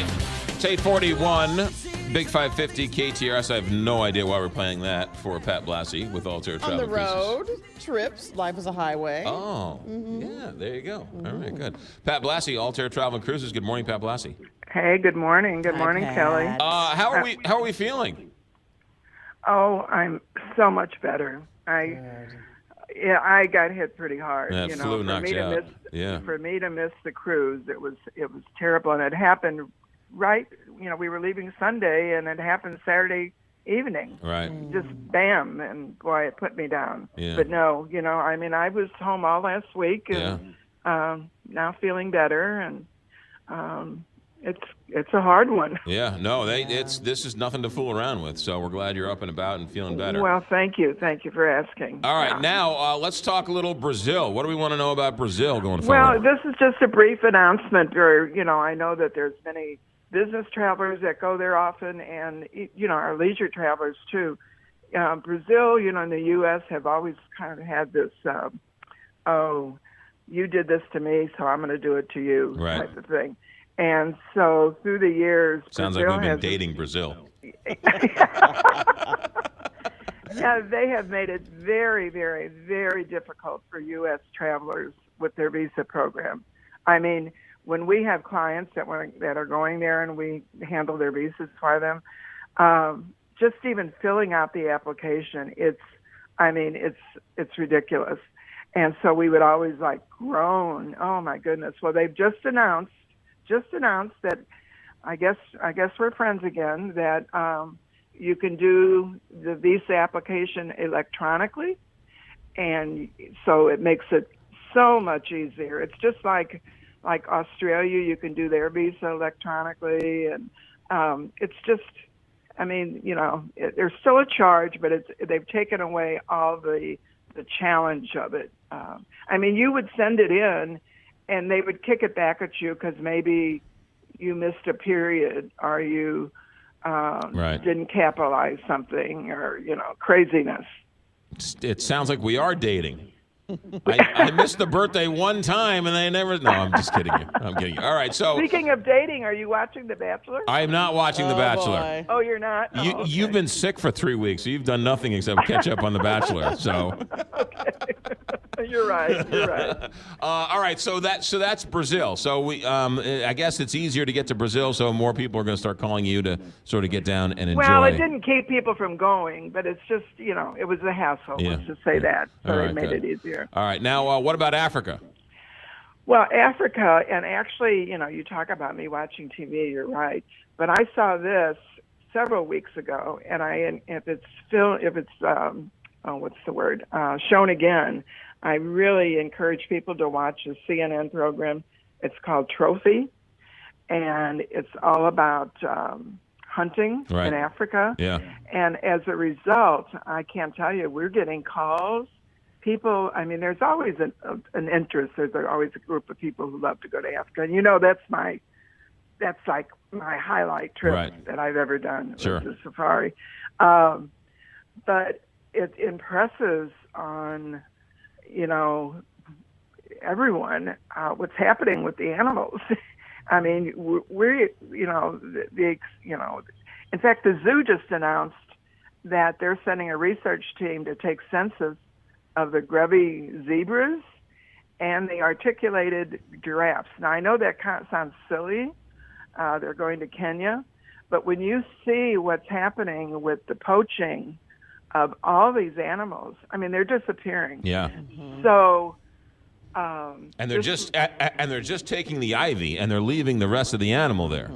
right. It's 8:41. Big 550 KTRS. I have no idea why we're playing that for Pat Blassie with Altair Travel On the Cruises. road, trips, life is a highway. Oh, yeah, there you go. All right, good. Pat Blassie, Altair Travel Cruises. Good morning, Pat Blassie. Hey, good morning. Good morning, Pat. Kelly. How are we feeling? Oh, I'm so much better. I got hit pretty hard. That flu knocked you out. For me to miss the cruise, it was terrible, and it happened right. We were leaving Sunday, and it happened Saturday evening. Right. Just bam, and boy, it put me down. Yeah. But no, I was home all last week, and now feeling better, and it's a hard one. Yeah, no, this is nothing to fool around with. So we're glad you're up and about and feeling better. Well, thank you for asking. All right, now let's talk a little Brazil. What do we want to know about Brazil going forward? Well, this is just a brief announcement. I know that there's many business travelers that go there often, and our leisure travelers too. Brazil, in the U.S. have always kind of had this, you did this to me, so I'm going to do it to you type of thing. And so through the years, sounds Brazil like we've been dating Brazil. Yeah, they have made it very, very, very difficult for U.S. travelers with their visa program. I mean, when we have clients that are going there and we handle their visas for them, just even filling out the application, it's ridiculous. And so we would always groan, oh my goodness. Well, they've just announced that I guess we're friends again, that you can do the visa application electronically, and so it makes it so much easier. It's just like Australia, you can do their visa electronically, and it's just, there's still a charge, but they've taken away all the challenge of it. You would send it in, and they would kick it back at you because maybe you missed a period or you didn't capitalize something or, craziness. It sounds like we are dating. I missed the birthday one time, and they never. No, I'm just kidding you. I'm kidding you. All right, so. Speaking of dating, are you watching The Bachelor? I am not watching The Bachelor. Boy. Oh, you're not? Oh, okay. You've been sick for 3 weeks, so you've done nothing except catch up on The Bachelor. So. Okay. You're right. All right, so that's Brazil. So we, I guess it's easier to get to Brazil, so more people are going to start calling you to sort of get down and enjoy. Well, it didn't keep people from going, but it's just, it was a hassle. Let's just say that. So they made it easier. All right, now what about Africa? Well, Africa, and actually, you talk about me watching TV. You're right, but I saw this several weeks ago, and if it's shown again, I really encourage people to watch a CNN program. It's called Trophy, and it's all about hunting in Africa. Yeah. And as a result, I can't tell you, we're getting calls. People, there's always an interest. There's always a group of people who love to go to Africa. And that's like my highlight trip that I've ever done. Sure. Was the safari. But it impresses on everyone what's happening with the animals. In fact, the zoo just announced that they're sending a research team to take census of the Grevy zebras and the articulated giraffes. Now, I know that sounds silly. They're going to Kenya, but when you see what's happening with the poaching of all these animals, they're disappearing. Yeah. Mm-hmm. So, and they're just taking the ivy and they're leaving the rest of the animal there.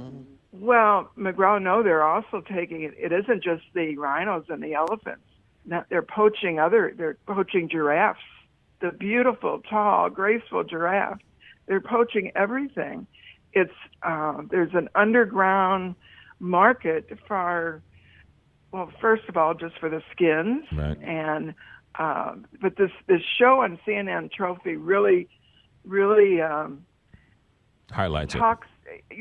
Well, McGraw, no, they're also taking it. It isn't just the rhinos and the elephants. Now, they're poaching giraffes, the beautiful, tall, graceful giraffe. They're poaching everything. It's there's an underground market for. Well, first of all, just for the skins, and but this show on CNN Trophy really highlights talks.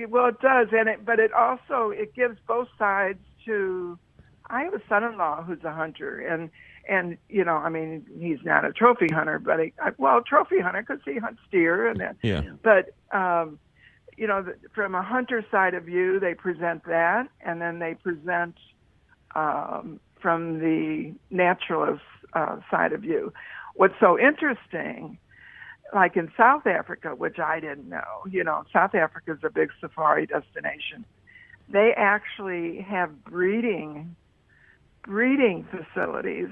Well, it does, but it also gives both sides to. I have a son-in-law who's a hunter, and he's not a trophy hunter, but trophy hunter because he hunts deer and that. Yeah. But from a hunter side of view, they present that, and then they present from the naturalist side of view. What's so interesting, like in South Africa, which I didn't know, South Africa is a big safari destination. They actually have breeding facilities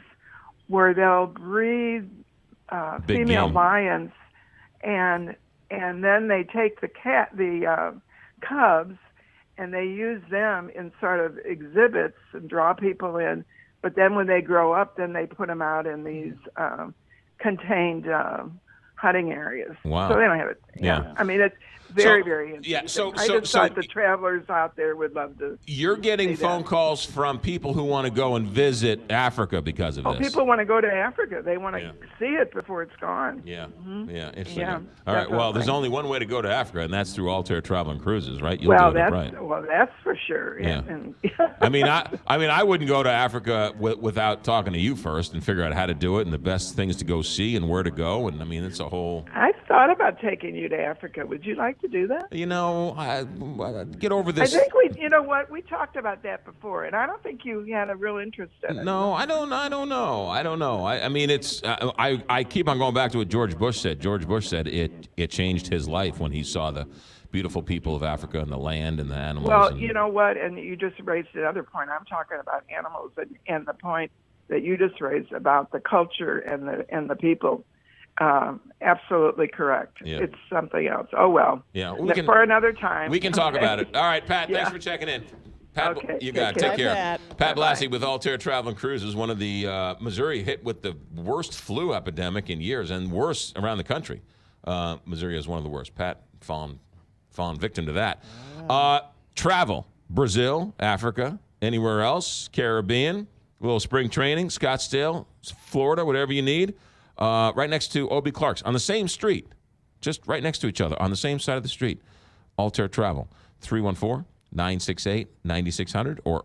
where they'll breed female game. lions, and then they take the cubs and they use them in sort of exhibits and draw people in. But then when they grow up, then they put them out in these contained hunting areas. Wow. So they don't have it. Yeah. I mean, it's very interesting. Yeah. So I just thought the travelers out there would love to. You're getting see phone that. calls from people who want to go and visit Africa because of this. People want to go to Africa. They want to Yeah. see it before it's gone. Yeah. Yeah. Interesting. Yeah, All right. Well, there's definitely. only one way to go to Africa, and that's through Altair Travel and Cruises, right? You'll do it right. That's for sure. Yeah. And I mean, I wouldn't go to Africa without talking to you first and figure out how to do it and the best things to go see and where to go. And I mean, it's a whole. I thought about taking you to Africa. Would you like to do that? Get over this. I think we talked about that before, and I don't think you had a real interest in it. No, I don't know. I mean, it's. I keep on going back to what George Bush said. George Bush said it changed his life when he saw the beautiful people of Africa and the land and the animals. Well, you know what? And you just raised another point. I'm talking about animals, and the point that you just raised about the culture and the people. Absolutely correct. Yeah. It's something else. Oh, well. Yeah, For another time. We can talk Okay. about it. All right, Pat, Yeah. thanks for checking in. Pat, Okay, you take got it. care. Take care. Bye, Pat. Pat Bye-bye. Blassie with Altair Travel and Cruises, one of the Missouri hit with the worst flu epidemic in years and worse around the country. Missouri is one of the worst. Pat fallen victim to that. Travel, Brazil, Africa, anywhere else, Caribbean, a little spring training, Scottsdale, Florida, whatever you need. Right next to O.B. Clark's on the same street, just right next to each other on the same side of the street. Altair Travel, 314-968-9600 or